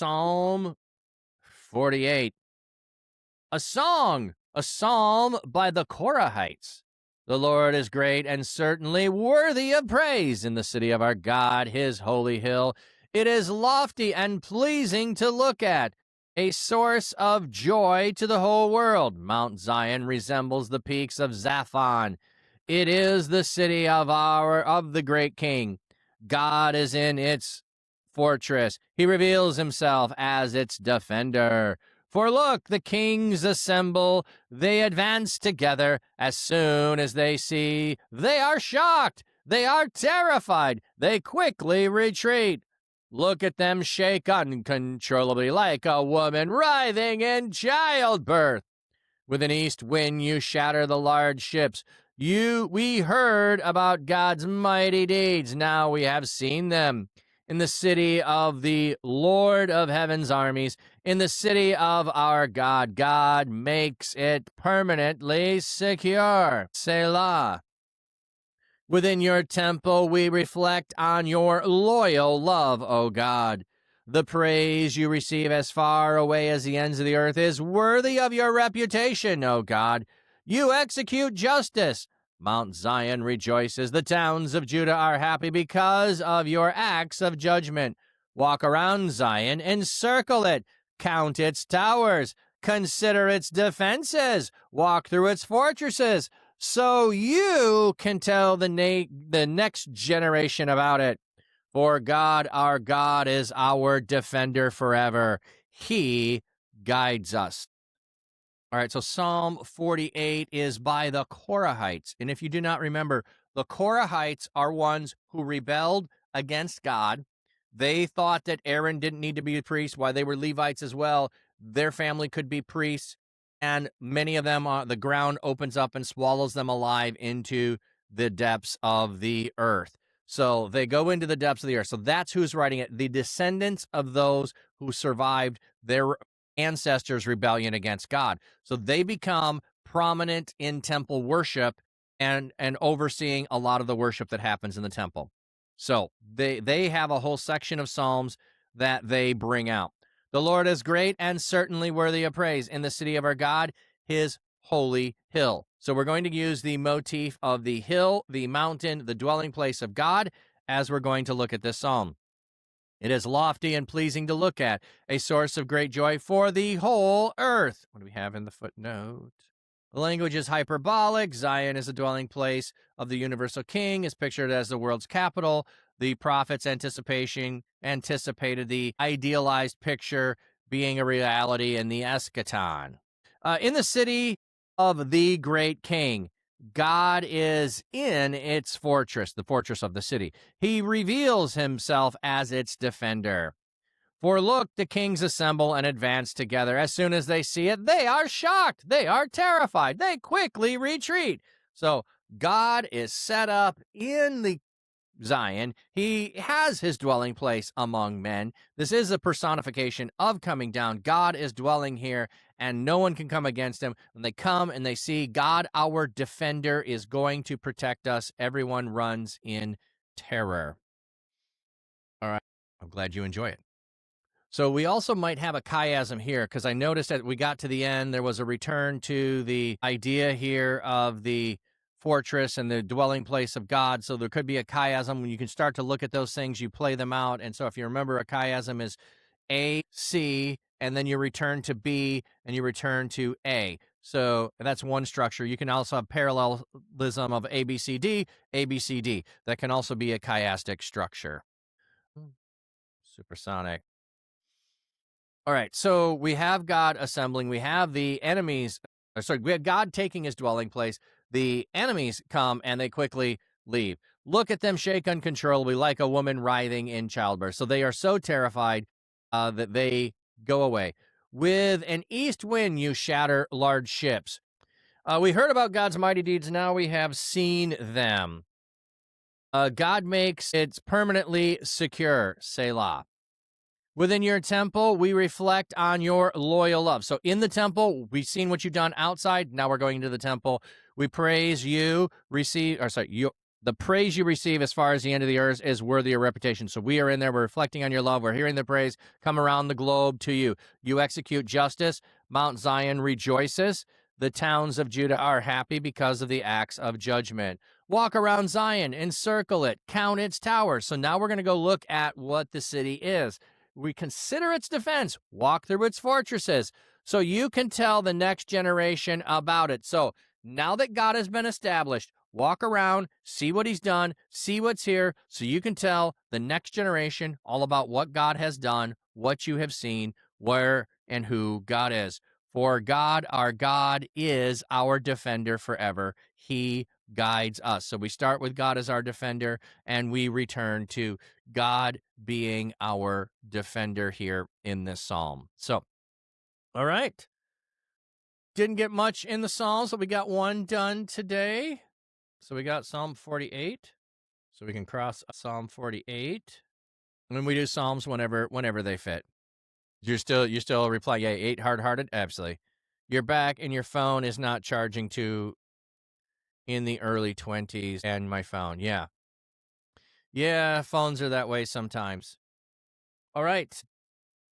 Psalm 48. A song, a psalm by the Korahites. The Lord is great and certainly worthy of praise in the city of our God, his holy hill. It is lofty and pleasing to look at, a source of joy to the whole world. Mount Zion resembles the peaks of Zaphon. It is the city of the great King. God is in its fortress. He reveals himself as its defender. For look, the kings assemble. They advance together. As soon as they see, they are shocked. They are terrified. They quickly retreat. Look at them shake uncontrollably like a woman writhing in childbirth. With an east wind you shatter the large ships. We heard about God's mighty deeds. Now we have seen them. In the city of the Lord of heaven's armies, in the city of our God, God makes it permanently secure. Selah. Within your temple we reflect on your loyal love, O God. The praise you receive as far away as the ends of the earth is worthy of your reputation, O God. You execute justice. Mount Zion rejoices. The towns of Judah are happy because of your acts of judgment. Walk around Zion, encircle it, count its towers, consider its defenses, walk through its fortresses, so you can tell the next generation about it. For God, our God, is our defender forever. He guides us. All right, so Psalm 48 is by the Korahites. And if you do not remember, the Korahites are ones who rebelled against God. They thought that Aaron didn't need to be a priest, while they were Levites as well. Their family could be priests, and many of them, the ground opens up and swallows them alive into the depths of the earth. So they go into the depths of the earth. So that's who's writing it. The descendants of those who survived their ancestors' rebellion against God. So they become prominent in temple worship and overseeing a lot of the worship that happens in the temple. So they have a whole section of Psalms that they bring out. The Lord is great and certainly worthy of praise in the city of our God, his holy hill. So we're going to use the motif of the hill, the mountain, the dwelling place of God, as we're going to look at this psalm. It is lofty and pleasing to look at, a source of great joy for the whole earth. What do we have in the footnote? The language is hyperbolic. Zion is a dwelling place of the universal king, is pictured as the world's capital. The prophets' anticipated the idealized picture being a reality in the eschaton. In the city of the great king, God is in its fortress, the fortress of the city. He reveals himself as its defender. For look, the kings assemble and advance together. As soon as they see it, they are shocked. They are terrified. They quickly retreat. So God is set up in the Zion. He has his dwelling place among men. This is a personification of coming down. God is dwelling here, and no one can come against him. When they come and they see God, our defender, is going to protect us, everyone runs in terror. All right. I'm glad you enjoy it. So we also might have a chiasm here, because I noticed that we got to the end, there was a return to the idea here of the fortress and the dwelling place of God. So there could be a chiasm. When you can start to look at those things, you play them out. And so if you remember, a chiasm is A, C, and then you return to B, and you return to A. So that's one structure. You can also have parallelism of A, B, C, D, A, B, C, D. That can also be a chiastic structure. Supersonic. All right, so we have God assembling. We have the enemies. We have God taking his dwelling place. The enemies come and they quickly leave. Look at them shake uncontrollably like a woman writhing in childbirth. So they are so terrified that they go away. With an east wind, you shatter large ships. We heard about God's mighty deeds. Now we have seen them. God makes it permanently secure. Selah. Within your temple, we reflect on your loyal love. So in the temple, we've seen what you've done outside. Now we're going into the temple. We praise you, The praise you receive as far as the end of the earth is worthy of reputation. So we are in there. We're reflecting on your love. We're hearing the praise come around the globe to you. You execute justice. Mount Zion rejoices. The towns of Judah are happy because of the acts of judgment. Walk around Zion, encircle it, count its towers. So now we're going to go look at what the city is. We consider its defense, walk through its fortresses, so you can tell the next generation about it. So now that God has been established, walk around, see what he's done, see what's here, so you can tell the next generation all about what God has done, what you have seen, where and who God is. For God, our God, is our defender forever. He guides us. So we start with God as our defender, and we return to God being our defender here in this psalm. So, all right. Didn't get much in the Psalms, but we got one done today. So we got Psalm 48. So we can cross Psalm 48. And we do Psalms whenever they fit. You still reply, yeah, 8 hard-hearted? Absolutely. Your back and your phone is not charging to in the early 20s, and my phone. Yeah. Yeah, phones are that way sometimes. All right.